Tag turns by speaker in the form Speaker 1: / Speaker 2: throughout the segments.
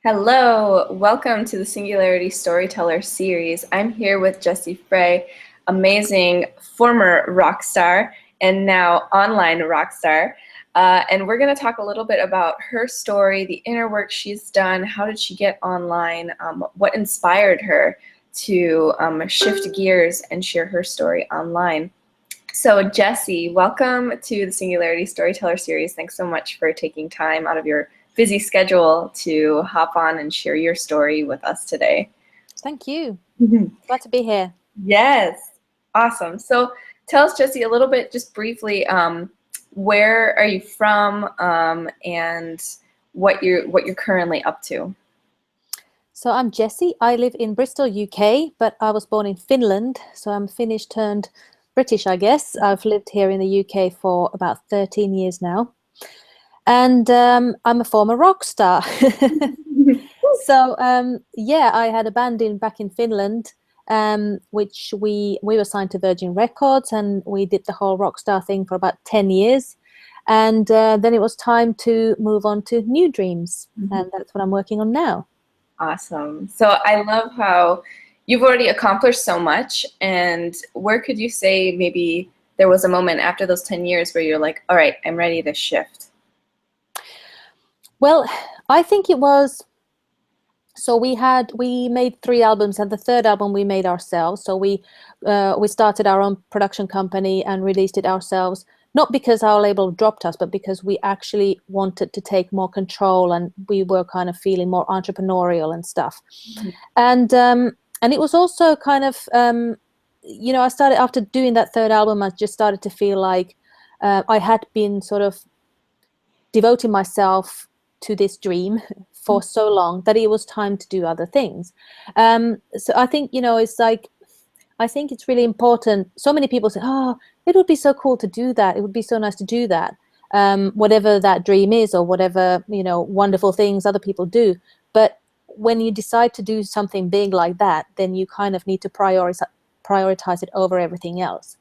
Speaker 1: Hello, welcome to the Singularity Storyteller series. I'm here with Jessi Frey, amazing former rock star and now online rock star. And we're going to talk a little bit about her story, the inner work she's done, how did she get online, what inspired her to shift gears and share her story online. So Jessi, welcome to the Singularity Storyteller series. Thanks so much for taking time out of your busy schedule to hop on and share your story with us today.
Speaker 2: Thank you.
Speaker 1: Mhm.
Speaker 2: Glad to be here.
Speaker 1: Yes, awesome. So tell us, Jessi, a little bit, just briefly, where are you from, and what you're currently up to?
Speaker 2: So I'm Jessi. I live in Bristol, UK, but I was born in Finland. So I'm Finnish turned British, I guess. I've lived here in the UK for about 13 years now. And I'm a former rock star. So yeah, I had a band back in Finland, which we were signed to Virgin Records, and we did the whole rock star thing for about 10 years. And then it was time to move on to new dreams, and that's what I'm working on now.
Speaker 1: Awesome. So I love how you've already accomplished so much, and where could you say maybe there was a moment after those 10 years where you're like, all right, I'm ready to shift?
Speaker 2: Well, I think it was, so we made 3 albums, and the third album we made ourselves. So we started our own production company and released it ourselves, not because our label dropped us, but because we actually wanted to take more control, and we were kind of feeling more entrepreneurial and stuff. And it was also kind of I started, after doing that third album, I just started to feel like I had been sort of devoting myself to this dream for so long that it was time to do other things. So I think, it's like, I think it's really important. So many people say, oh, it would be so cool to do that. It would be so nice to do that. Whatever that dream is, or whatever, wonderful things other people do. But when you decide to do something big like that, then you kind of need to prioritize it over everything else.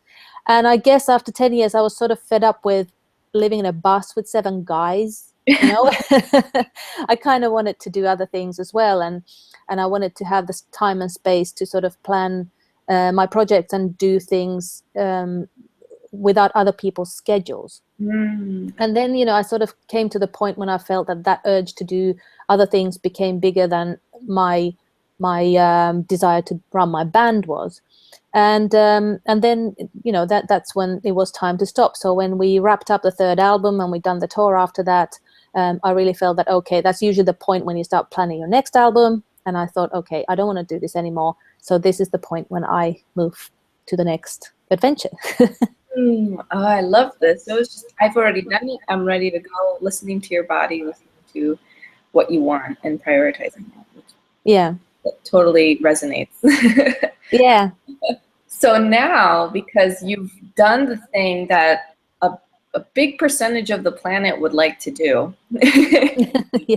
Speaker 2: And I guess after 10 years, I was sort of fed up with living in a bus with 7 guys. I kind of wanted to do other things as well, and I wanted to have this time and space to sort of plan my projects and do things without other people's schedules. And then, I sort of came to the point when I felt that urge to do other things became bigger than my desire to run my band was. And then, that's when it was time to stop. So when we wrapped up the third album and we'd done the tour after that, I really felt that, okay, that's usually the point when you start planning your next album. And I thought, okay, I don't want to do this anymore. So this is the point when I move to the next adventure.
Speaker 1: Oh, I love this. So it's just, I've already done it. I'm ready to go. Listening to your body, listening to what you want, and prioritizing that, which
Speaker 2: Yeah.
Speaker 1: totally resonates.
Speaker 2: Yeah.
Speaker 1: So now, because you've done the thing that a big percentage of the planet would like to do,
Speaker 2: Yeah.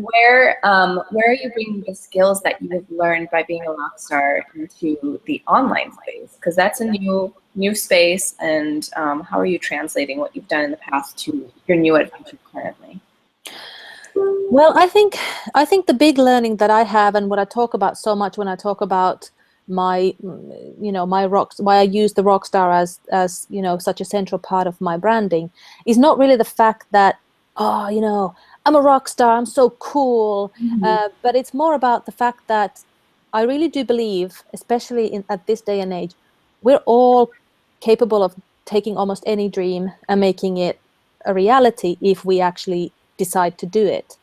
Speaker 1: where are you bringing the skills that you have learned by being a rock star into the online space? Because that's a new space, and how are you translating what you've done in the past to your new adventure currently?
Speaker 2: Well, I think the big learning that I have, and what I talk about so much when I talk about my my rocks, why I use the rock star as such a central part of my branding, is not really the fact that, oh, I'm a rock star, I'm so cool, but it's more about the fact that I really do believe, especially at this day and age, we're all capable of taking almost any dream and making it a reality if we actually decide to do it.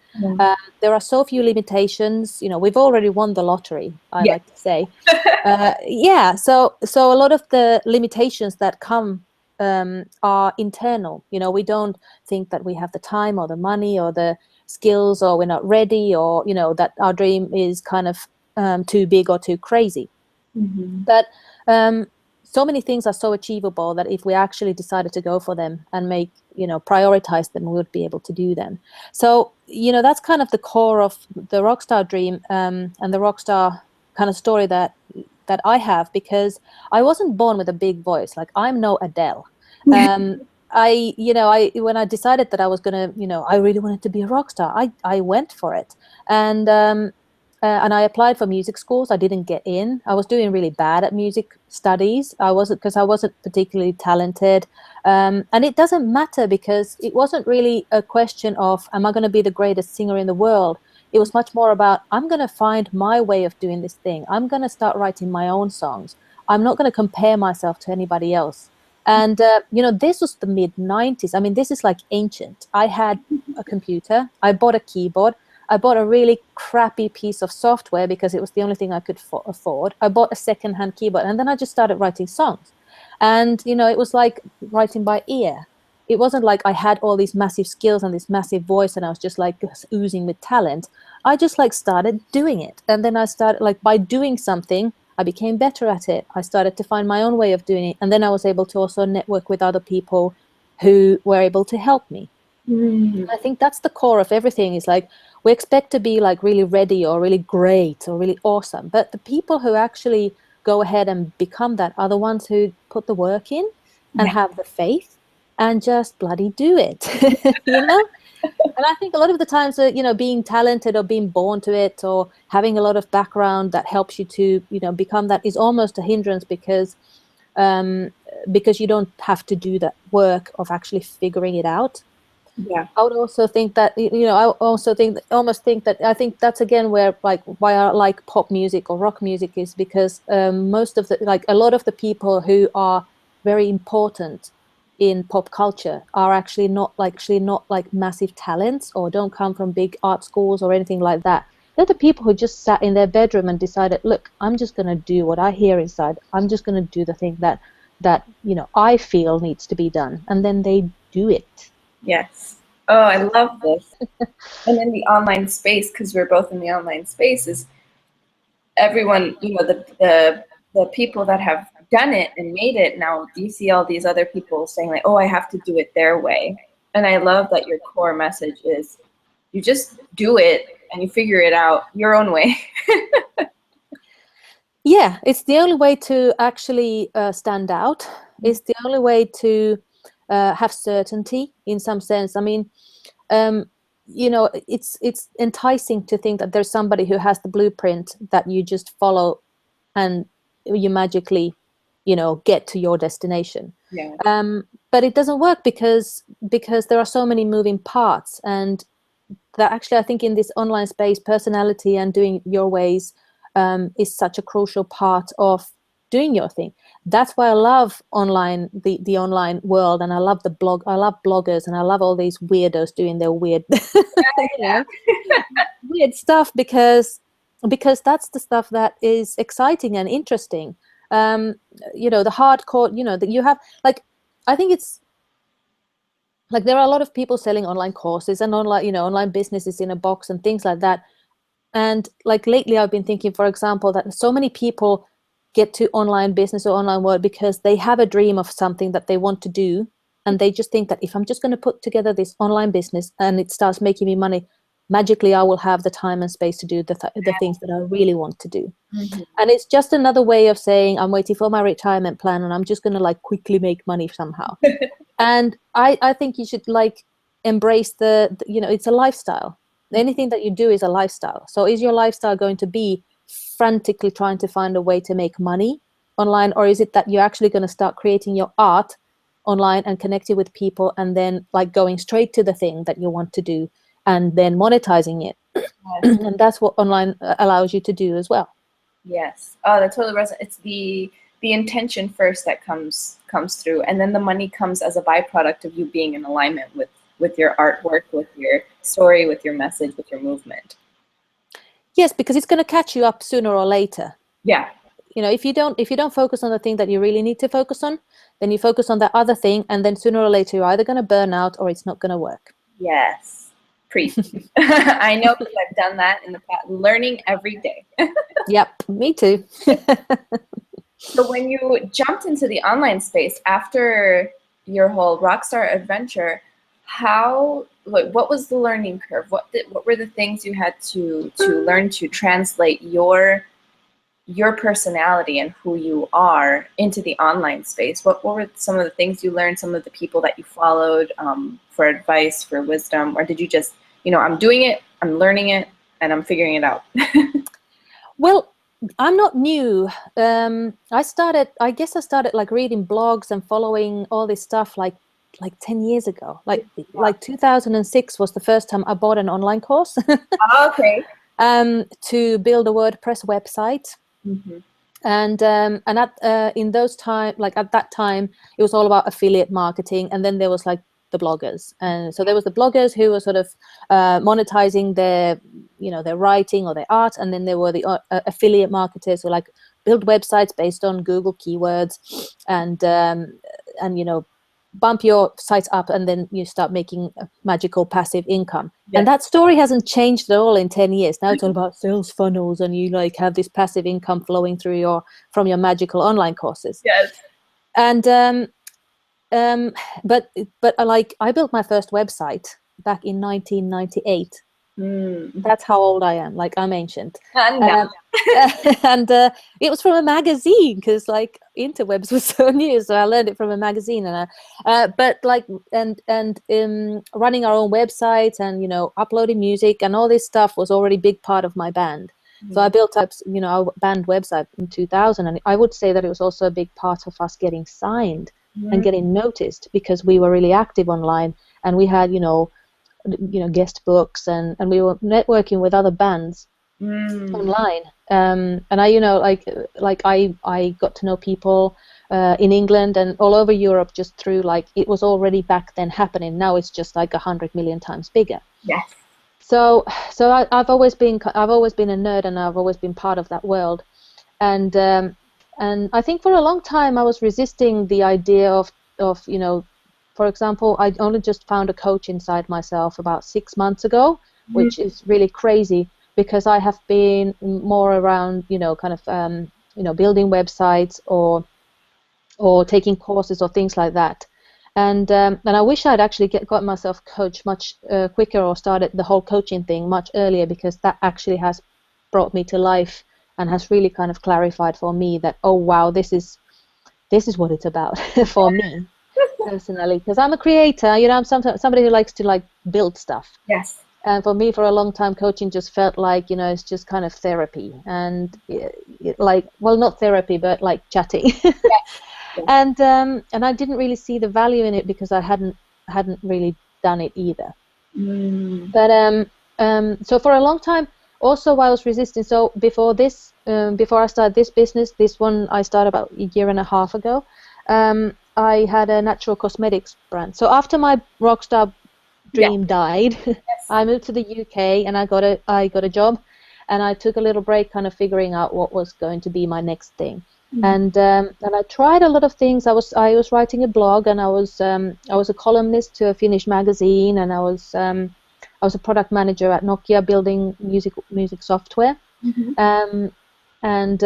Speaker 2: There are so few limitations. We've already won the lottery, I
Speaker 1: Yeah.
Speaker 2: like to say. Yeah, so a lot of the limitations that come are internal. We don't think that we have the time or the money or the skills, or we're not ready, or that our dream is kind of too big or too crazy. But so many things are so achievable that if we actually decided to go for them and prioritize them, we would be able to do them. So that's kind of the core of the rockstar dream, and the rockstar kind of story that I have, because I wasn't born with a big voice. Like, I'm no Adele. when I decided that I was gonna, I really wanted to be a rock star, I went for it. And I applied for music schools. I didn't get in. I was doing really bad at music studies. I wasn't particularly talented. And it doesn't matter, because it wasn't really a question of, am I going to be the greatest singer in the world? It was much more about, I'm going to find my way of doing this thing. I'm going to start writing my own songs. I'm not going to compare myself to anybody else. And, this was the mid-90s. I mean, this is like ancient. I had a computer. I bought a keyboard. I bought a really crappy piece of software because it was the only thing I could afford. I bought a secondhand keyboard, and then I just started writing songs. And, it was like writing by ear. It wasn't like I had all these massive skills and this massive voice and I was just like oozing with talent. I just like started doing it. And then I started, like, by doing something, I became better at it. I started to find my own way of doing it. And then I was able to also network with other people who were able to help me. I think that's the core of everything, is like, we expect to be like really ready or really great or really awesome. But the people who actually go ahead and become that are the ones who put the work in and have the faith and just bloody do it, And I think a lot of the times, being talented or being born to it or having a lot of background that helps you to, become that is almost a hindrance, because you don't have to do that work of actually figuring it out.
Speaker 1: Yeah.
Speaker 2: I would also think that, I think that's again where, like, why I like pop music or rock music is because most of a lot of the people who are very important in pop culture are actually not like massive talents or don't come from big art schools or anything like that. They're the people who just sat in their bedroom and decided, look, I'm just going to do what I hear inside. I'm just going to do the thing that I feel needs to be done. And then they do it.
Speaker 1: Yes. Oh, I love this. And in the online space, because we're both in the online space, is everyone, the people that have done it and made it. Now you see all these other people saying like, oh, I have to do it their way. And I love that your core message is you just do it and you figure it out your own way.
Speaker 2: Yeah, it's the only way to actually stand out. It's the only way to have certainty in some sense. I mean, it's enticing to think that there's somebody who has the blueprint that you just follow and you magically, get to your destination.
Speaker 1: Yeah.
Speaker 2: But it doesn't work because there are so many moving parts, and that actually, I think, in this online space, personality and doing your ways is such a crucial part of doing your thing. That's why I love the online world, and I love I love bloggers, and I love all these weirdos doing their weird weird stuff, because that's the stuff that is exciting and interesting. The hardcore, that you have, like, I think it's like there are a lot of people selling online courses and online businesses in a box and things like that. And like lately I've been thinking, for example, that so many people get to online business or online world because they have a dream of something that they want to do. And they just think that if I'm just going to put together this online business and it starts making me money, magically I will have the time and space to do the things that I really want to do.
Speaker 1: Mm-hmm.
Speaker 2: And it's just another way of saying, I'm waiting for my retirement plan and I'm just going to like quickly make money somehow. And I think you should like embrace it's a lifestyle. Anything that you do is a lifestyle. So is your lifestyle going to be frantically trying to find a way to make money online, or is it that you're actually going to start creating your art online and connecting with people and then like going straight to the thing that you want to do and then monetizing it?
Speaker 1: Yes.
Speaker 2: And that's what online allows you to do as well.
Speaker 1: Yes. Oh, that totally resonates. It's the intention first that comes through, and then the money comes as a byproduct of you being in alignment with your artwork, with your story, with your message, with your movement.
Speaker 2: Yes, because it's going to catch you up sooner or later.
Speaker 1: Yeah.
Speaker 2: If you don't focus on the thing that you really need to focus on, then you focus on that other thing, and then sooner or later you're either going to burn out or it's not going to work.
Speaker 1: Yes. Preach. I know because I've done that in the past, learning every day.
Speaker 2: Yep, me too.
Speaker 1: So when you jumped into the online space after your whole rockstar adventure, what was the learning curve? What were the things you had to learn to translate your your personality and who you are into the online space? What were some of the things you learned, some of the people that you followed for advice, for wisdom, or did you just, I'm doing it, I'm learning it, and I'm figuring it out?
Speaker 2: Well, I'm not new. I guess I started like reading blogs and following all this stuff like 10 years ago. Like 2006 was the first time I bought an online course
Speaker 1: Okay.
Speaker 2: to build a WordPress website.
Speaker 1: Mm-hmm.
Speaker 2: And in those time, like at that time, it was all about affiliate marketing, and then there was like the bloggers, and so there was the bloggers who were sort of monetizing their writing or their art, and then there were the affiliate marketers who like build websites based on Google keywords, and bump your sites up, and then you start making a magical passive income. Yes. And that story hasn't changed at all in 10 years. Now it's all about sales funnels, and you like have this passive income flowing through from your magical online courses.
Speaker 1: Yes.
Speaker 2: And but I built my first website back in 1998. That's how old I am. Like, I'm ancient.
Speaker 1: No.
Speaker 2: And it was from a magazine, because like interwebs was so new, so I learned it from a magazine. And running our own website and uploading music and all this stuff was already a big part of my band. So I built up our band website in 2000, and I would say that it was also a big part of us getting signed and getting noticed, because we were really active online, and we had guest books, and we were networking with other bands online. And I got to know people in England and all over Europe just through it was already back then happening. Now it's just like 100 million times bigger.
Speaker 1: Yes.
Speaker 2: So I've always been a nerd, and I've always been part of that world. And I think for a long time I was resisting the idea of for example, I only just found a coach inside myself about 6 months ago, which is really crazy, because I have been more around, building websites or taking courses or things like that. And I wish I'd actually got myself coached much quicker, or started the whole coaching thing much earlier, because that actually has brought me to life and has really kind of clarified for me that, oh wow, this is what it's about for me personally, because I'm a creator. I'm somebody who likes to build stuff.
Speaker 1: Yes.
Speaker 2: And for me, for a long time, coaching just felt like it's just kind of therapy, and not therapy, but like chatting. Yes. Yes. And I didn't really see the value in it, because I hadn't really done it either. But so for a long time, also I was resisting. So before I started this business, this one I started about a year and a half ago. I had a natural cosmetics brand. So after my rockstar dream died, yes. I moved to the UK, and I got a job, and I took a little break, kind of figuring out what was going to be my next thing. And I tried a lot of things. I was writing a blog, and I was a columnist to a Finnish magazine, and I was a product manager at Nokia, building music software. And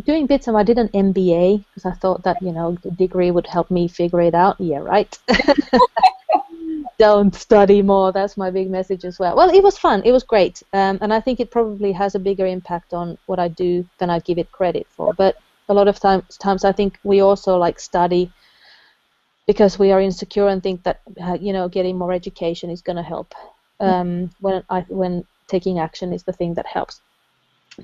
Speaker 2: doing bits. And I did an MBA, because I thought that the degree would help me figure it out. Yeah, right. Don't study more. That's my big message as well. Well, it was fun. It was great. And I think it probably has a bigger impact on what I do than I give it credit for. But a lot of times I think we also study because we are insecure and think that getting more education is going to help. When taking action is the thing that helps.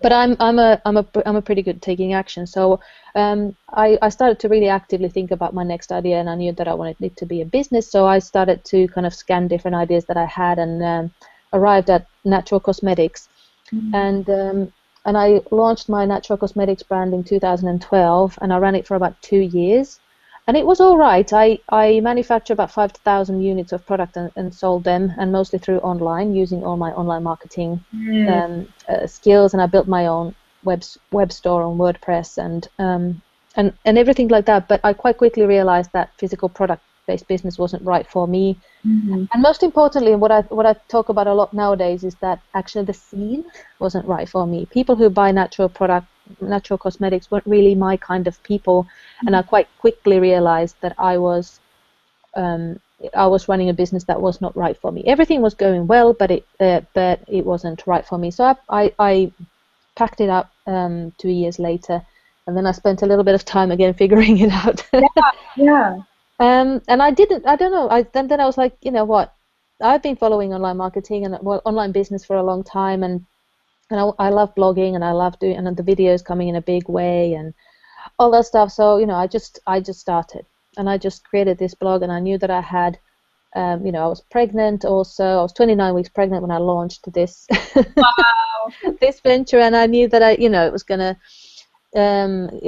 Speaker 2: But I'm a pretty good taking action. So I started to really actively think about my next idea, and I knew that I wanted it to be a business. So I started to kind of scan different ideas that I had, and arrived at natural cosmetics. And I launched my natural cosmetics brand in 2012, and I ran it for about 2 years. And it was all right. I manufactured about 5,000 units of product and sold them, and mostly through online, using all my online marketing skills. And I built my own web store on WordPress and everything like that. But I quite quickly realized that physical product-based business wasn't right for me. And most importantly, what I talk about a lot nowadays is that actually the scene wasn't right for me. People who buy natural cosmetics weren't really my kind of people. And I quite quickly realized that I was running a business that was not right for me. Everything was going well, but it wasn't right for me. So I packed it up 2 years later, and then I spent a little bit of time again figuring it out.
Speaker 1: Yeah.
Speaker 2: And I don't know. Then I was like, you know what? I've been following online marketing and online business for a long time, and I love blogging, and I love doing, and the videos coming in a big way and all that stuff. So I just started, and I just created this blog, and I knew that I had, I was pregnant also. I was 29 weeks pregnant when I launched this
Speaker 1: Wow.
Speaker 2: this venture, and I knew that it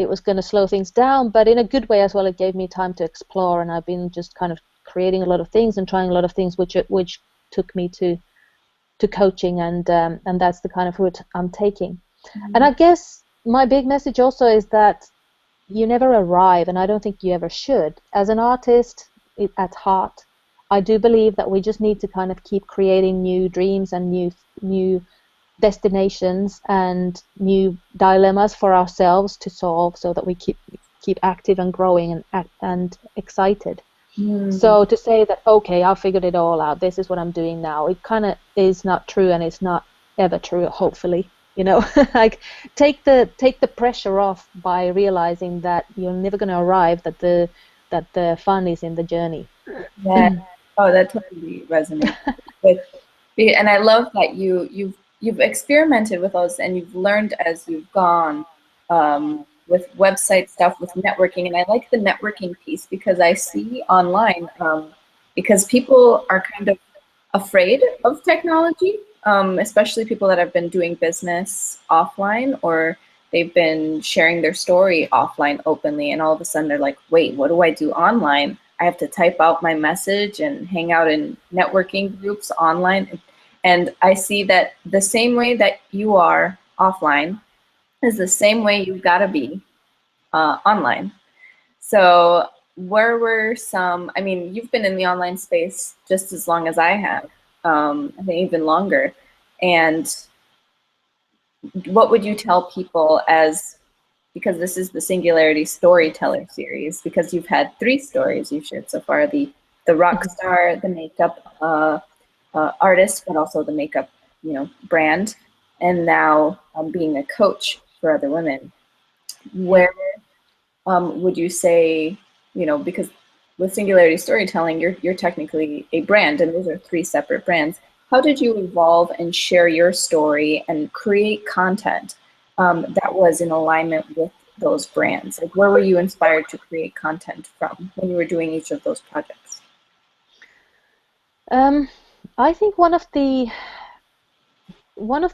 Speaker 2: was gonna slow things down, but in a good way as well. It gave me time to explore, and I've been just kind of creating a lot of things and trying a lot of things, which took me to coaching, and that's the kind of route I'm taking. And I guess my big message also is that you never arrive, and I don't think you ever should. As an artist at heart, I do believe that we just need to kind of keep creating new dreams and new destinations and new dilemmas for ourselves to solve, so that we keep active and growing and excited. So to say that, okay, I figured it all out, this is what I'm doing now, it kind of is not true, and it's not ever true, hopefully. Like take the pressure off by realizing that you're never going to arrive, that the fun is in the journey.
Speaker 1: Yeah. Oh, that totally resonates with, and I love that you've experimented with those, and you've learned as you've gone, with website stuff, with networking. And I like the networking piece, because I see online, because people are kind of afraid of technology, especially people that have been doing business offline, or they've been sharing their story offline openly, and all of a sudden they're like, wait, what do I do online? I have to type out my message and hang out in networking groups online. And I see that the same way that you are offline is the same way you've got to be online. So where were some, I mean, you've been in the online space just as long as I have, I think even longer. And what would you tell people, because this is the Singularity Storyteller series, because you've had 3 stories you've shared so far, the rock star, the makeup artist, but also the makeup, brand, and now being a coach for other women. Where would you say, because with Singularity Storytelling, you're technically a brand, and those are 3 separate brands. How did you evolve and share your story and create content that was in alignment with those brands? Like, where were you inspired to create content from when you were doing each of those projects?
Speaker 2: I think one of the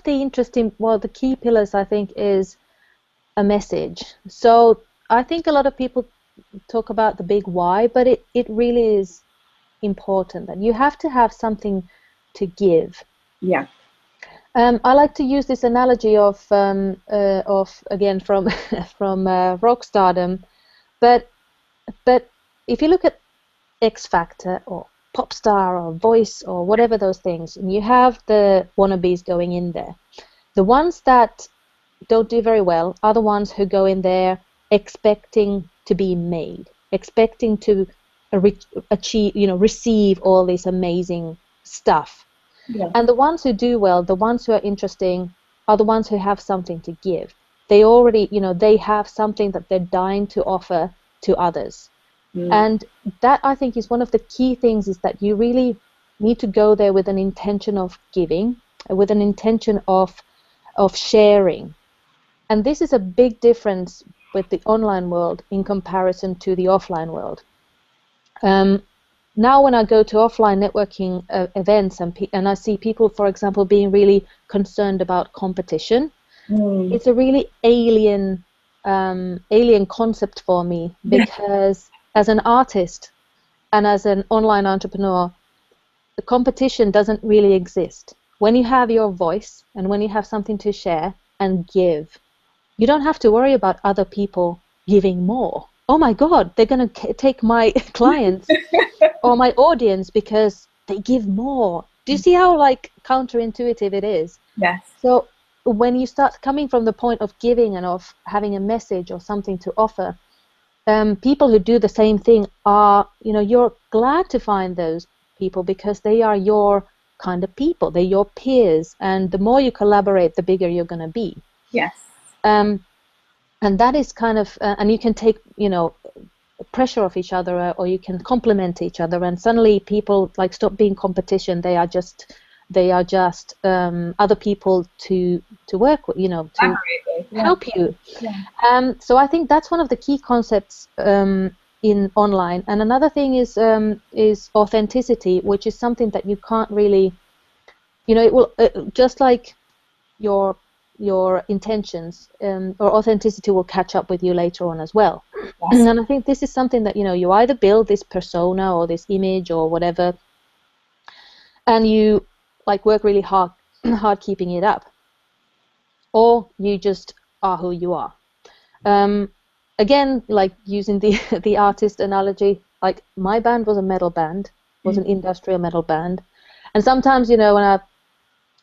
Speaker 2: interesting, the key pillars, I think, is a message. So I think a lot of people talk about the big why, but it really is important that you have to have something to give.
Speaker 1: Yeah.
Speaker 2: I like to use this analogy of again from rock stardom, but if you look at X Factor or pop star or voice or whatever those things, and you have the wannabes going in there, the ones that don't do very well are the ones who go in there expecting to be made, expecting to achieve, receive all this amazing stuff.
Speaker 1: Yeah.
Speaker 2: And the ones who do well, the ones who are interesting, are the ones who have something to give. They already, they have something that they're dying to offer to others. And that, I think, is one of the key things, is that you really need to go there with an intention of giving, with an intention of sharing. And this is a big difference with the online world in comparison to the offline world. Now when I go to offline networking events and I see people, for example, being really concerned about competition, it's a really alien concept for me, because as an artist and as an online entrepreneur, the competition doesn't really exist. When you have your voice and when you have something to share and give, you don't have to worry about other people giving more. Oh my God, they're going to take my clients or my audience because they give more. Do you see how counterintuitive it is?
Speaker 1: Yes.
Speaker 2: So when you start coming from the point of giving and of having a message or something to offer, people who do the same thing are, you're glad to find those people, because they are your kind of people. They're your peers. And the more you collaborate, the bigger you're going to be.
Speaker 1: Yes.
Speaker 2: And that is kind of, and you can take, pressure off each other, or you can complement each other, and suddenly people like stop being competition. They are just other people to work with, to help you.
Speaker 1: Yeah.
Speaker 2: So I think that's one of the key concepts in online. And another thing is authenticity, which is something that you can't really, it will just like your intentions, or authenticity will catch up with you later on as well.
Speaker 1: Yes.
Speaker 2: And I think this is something that you either build this persona or this image or whatever, and you like work really hard keeping it up, or you just are who you are. Again, like using the the artist analogy, like my band was a metal band, was an industrial metal band, and sometimes when I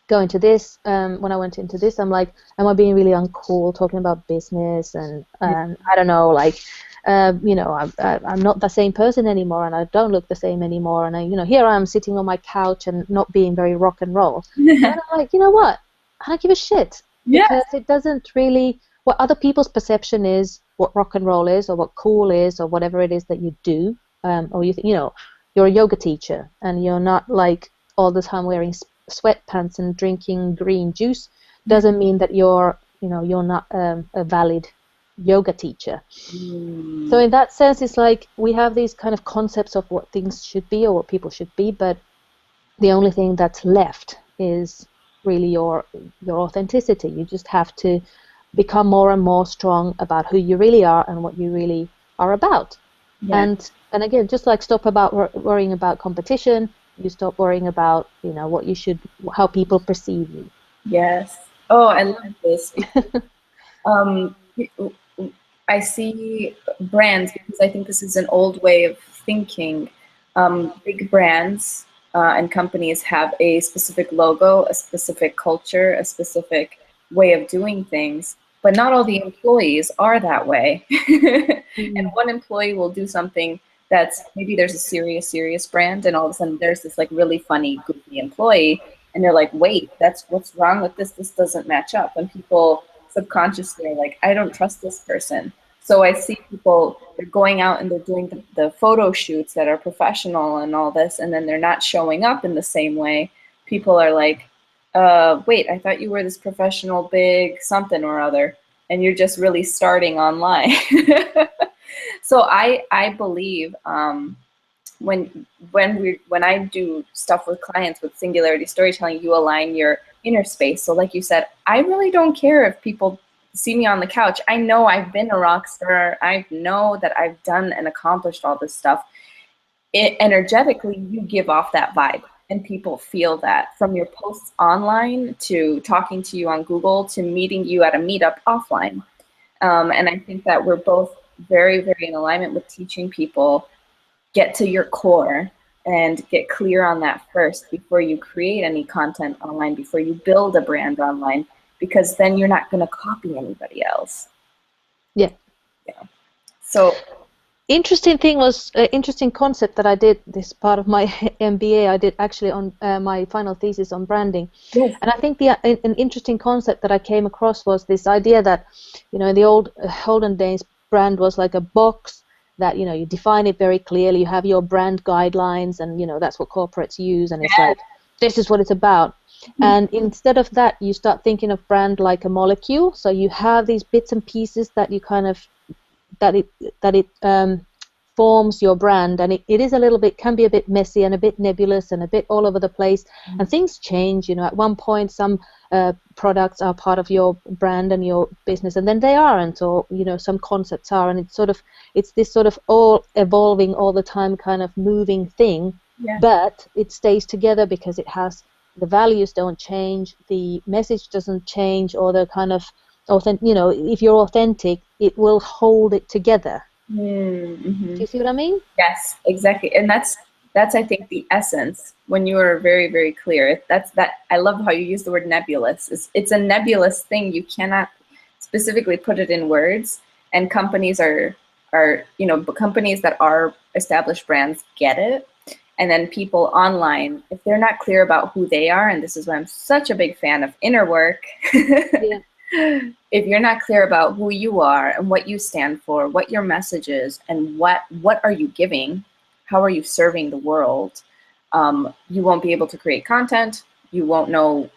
Speaker 2: go into this, when I went into this, I'm like, am I being really uncool talking about business and I don't know, like, I'm not the same person anymore, and I don't look the same anymore, and here I am sitting on my couch and not being very rock and roll. And I'm like, you know what? I don't give a shit, because it doesn't really, what other people's perception is, what rock and roll is, or what cool is, or whatever it is that you do, or you're a yoga teacher and you're not like all the time wearing sweatpants and drinking green juice, doesn't mean that you're not a valid yoga teacher. So in that sense, it's like we have these kind of concepts of what things should be or what people should be, but the only thing that's left is really your authenticity. You just have to become more and more strong about who you really are and what you really are about. And again, just like stop about worrying about competition. You stop worrying about what you should, how people perceive you.
Speaker 1: Yes. Oh, I love this. I see brands, because I think this is an old way of thinking. Big brands and companies have a specific logo, a specific culture, a specific way of doing things, but not all the employees are that way. And one employee will do something that's, maybe there's a serious brand, and all of a sudden there's this like really funny, goofy employee, and they're like, wait, what's wrong with this? This doesn't match up. And people subconsciously are like, I don't trust this person. So I see people, they're going out and they're doing the photo shoots that are professional and all this, and then they're not showing up in the same way. People are like, wait, I thought you were this professional big something or other, and you're just really starting online. So I believe when I do stuff with clients with singularity storytelling, you align your inner space. So like you said, I really don't care if people see me on the couch. I know I've been a rock star. I know that I've done and accomplished all this stuff. Energetically, you give off that vibe, and people feel that, from your posts online to talking to you on Google to meeting you at a meetup offline. And I think that we're both very, very in alignment with teaching people, get to your core and get clear on that first before you create any content online, before you build a brand online, because then you're not going to copy anybody else.
Speaker 2: Yeah.
Speaker 1: So
Speaker 2: interesting thing was interesting concept that I did this part of my MBA. I did actually on my final thesis on branding.
Speaker 1: Yes.
Speaker 2: And I think an interesting concept that I came across was this idea that in the olden days, brand was like a box that you define it very clearly. You have your brand guidelines, and that's what corporates use, and it's like, this is what it's about. And instead of that, you start thinking of brand like a molecule. So you have these bits and pieces that you kind of that it forms your brand, and it is a little bit, can be a bit messy and a bit nebulous and a bit all over the place, and things change. At one point some products are part of your brand and your business, and then they aren't, or some concepts are, and it's this sort of all evolving all the time kind of moving thing. But it stays together because it has, the values don't change, the message doesn't change, or the kind of if you're authentic, it will hold it together. Do you see what I mean?
Speaker 1: Yes, exactly. And that's I think the essence, when you are very, very clear. I love how you use the word nebulous. It's a nebulous thing. You cannot specifically put it in words, and companies companies that are established brands get it. And then people online, if they're not clear about who they are, and this is why I'm such a big fan of inner work, If you're not clear about who you are and what you stand for, what your message is, and what are you giving, how are you serving the world, you won't be able to create content. You won't know,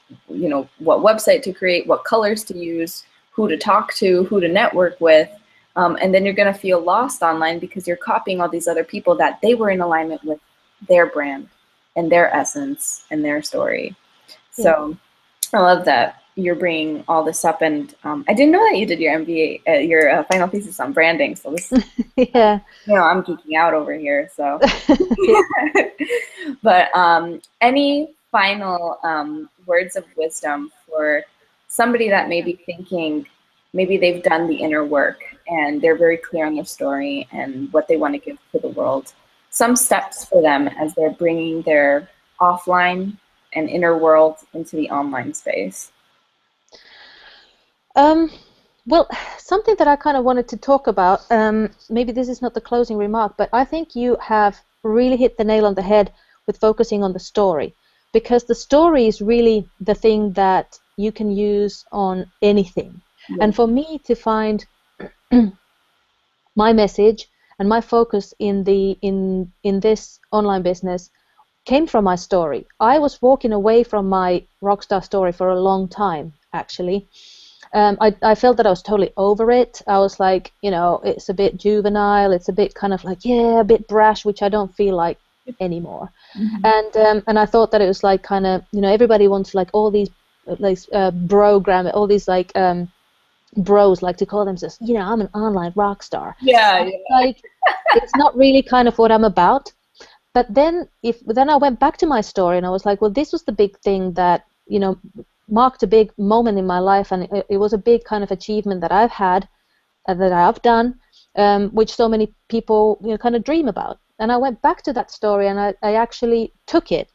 Speaker 1: what website to create, what colors to use, who to talk to, who to network with. And then you're going to feel lost online because you're copying all these other people that they were in alignment with their brand and their essence and their story. So I love that you're bringing all this up. And I didn't know that you did your MBA, your final thesis on branding. So this,
Speaker 2: Yeah.
Speaker 1: I'm geeking out over here. So, but any final words of wisdom for somebody that may be thinking, maybe they've done the inner work and they're very clear on their story and what they want to give to the world. Some steps for them as they're bringing their offline and inner world into the online space.
Speaker 2: Well, something that I kind of wanted to talk about, maybe this is not the closing remark, but I think you have really hit the nail on the head with focusing on the story, because the story is really the thing that you can use on anything. Yeah. And for me to find my message and my focus in this online business came from my story. I was walking away from my rockstar story for a long time, actually. I felt that I was totally over it. I was like, it's a bit juvenile. It's a bit kind of like, a bit brash, which I don't feel like anymore. Mm-hmm. And I thought that it was like kind of, everybody wants like all these all these like bros like to call themselves, I'm an online rock star.
Speaker 1: Yeah.
Speaker 2: Like, it's not really kind of what I'm about. But then I went back to my story and I was like, well, this was the big thing that, marked a big moment in my life, and it was a big kind of achievement that I've had, that I've done, which so many people kind of dream about. And I went back to that story and I actually took it,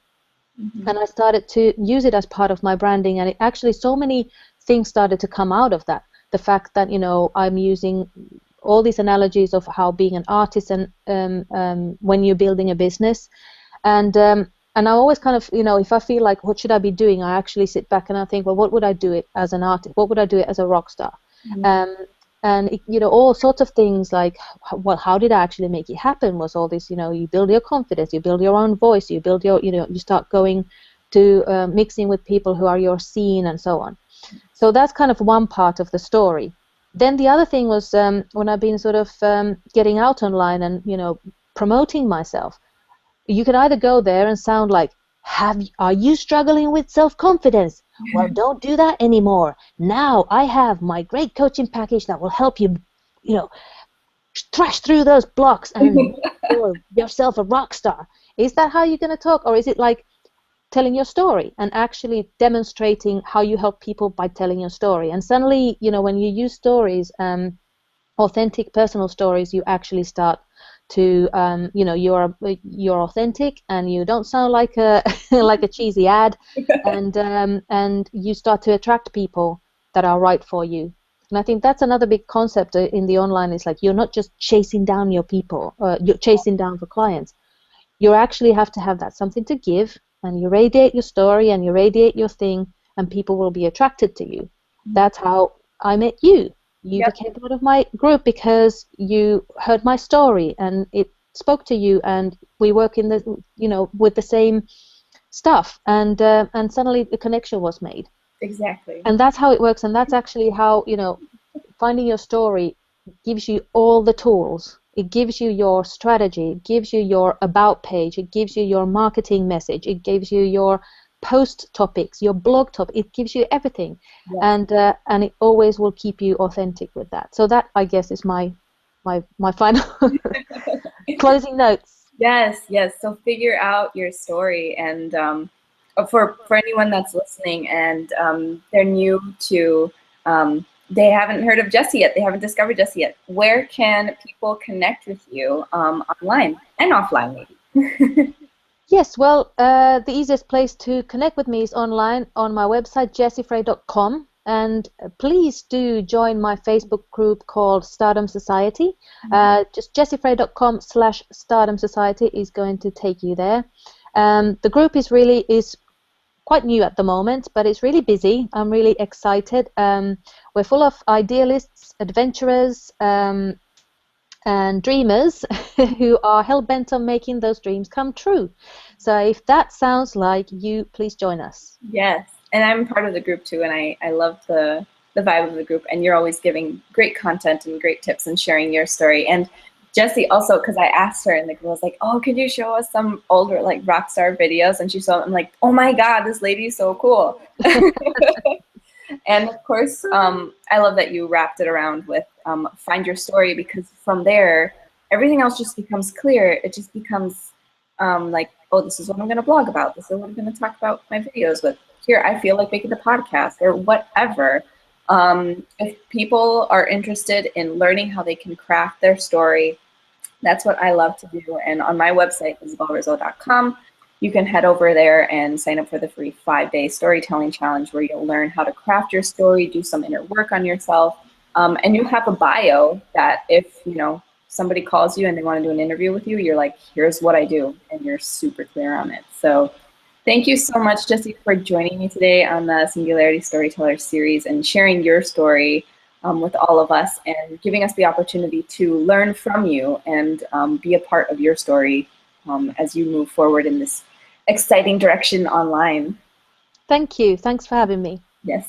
Speaker 2: mm-hmm. and I started to use it as part of my branding, and it actually so many things started to come out of that. The fact that I'm using all these analogies of how being an artist and when you're building a business, and I always kind of, if I feel like, what should I be doing? I actually sit back and I think, well, what would I do it as an artist? What would I do it as a rock star? Mm-hmm. And all sorts of things like, well, how did I actually make it happen? Was all this, you build your confidence, you build your own voice, you build your, you start going to mixing with people who are your scene and so on. So that's kind of one part of the story. Then the other thing was when I've been sort of getting out online and, promoting myself. You can either go there and sound like, are you struggling with self-confidence? Well, don't do that anymore. Now I have my great coaching package that will help you, thrash through those blocks and make yourself a rock star. Is that how you're going to talk? Or is it like telling your story and actually demonstrating how you help people by telling your story? And suddenly, when you use stories, authentic personal stories, you actually start to you're authentic and you don't sound like a like a cheesy ad, and you start to attract people that are right for you. And I think that's another big concept in the online, is like, you're not just chasing down your people, you're chasing down for clients. You actually have to have that something to give, and you radiate your story and you radiate your thing, and people will be attracted to you. That's how I met you. You became part of my group because you heard my story and it spoke to you, and we work in the, with the same stuff, and suddenly the connection was made.
Speaker 1: Exactly.
Speaker 2: And that's how it works, and that's actually how, finding your story gives you all the tools. It gives you your strategy, it gives you your about page, it gives you your marketing message, it gives you your post topics, your blog topic, it gives you everything. And it always will keep you authentic with that. So that, I guess, is my final closing notes.
Speaker 1: Yes. So figure out your story, and for anyone that's listening and they're new to, they haven't heard of Jessi yet, they haven't discovered Jessi yet, where can people connect with you online and offline maybe?
Speaker 2: Yes, well, the easiest place to connect with me is online on my website, jessifrey.com. And please do join my Facebook group called Stardom Society. Just jessifrey.com/Stardom Society is going to take you there. The group is quite new at the moment, but it's really busy. I'm really excited. We're full of idealists, adventurers, and dreamers who are hell-bent on making those dreams come true. So if that sounds like you, please join us.
Speaker 1: Yes, and I'm part of the group too, and I love the vibe of the group, and you're always giving great content and great tips and sharing your story. And Jessi also, because I asked her, and the girl was like, oh, could you show us some older like rock star videos? And she saw them. I'm like, oh my God, this lady is so cool. And of course, I love that you wrapped it around with find your story, because from there, everything else just becomes clear. It just becomes like, oh, this is what I'm going to blog about. This is what I'm going to talk about my videos with. Here, I feel like making a podcast or whatever. If people are interested in learning how they can craft their story, that's what I love to do. And on my website, isabelrizzo.com, you can head over there and sign up for the free 5-day storytelling challenge, where you'll learn how to craft your story, do some inner work on yourself, and you have a bio that if somebody calls you and they want to do an interview with you, you're like, here's what I do, and you're super clear on it. So thank you so much, Jessi, for joining me today on the Singularity Storyteller series and sharing your story with all of us, and giving us the opportunity to learn from you and be a part of your story as you move forward in this exciting direction online.
Speaker 2: Thank you. Thanks for having me.
Speaker 1: Yes.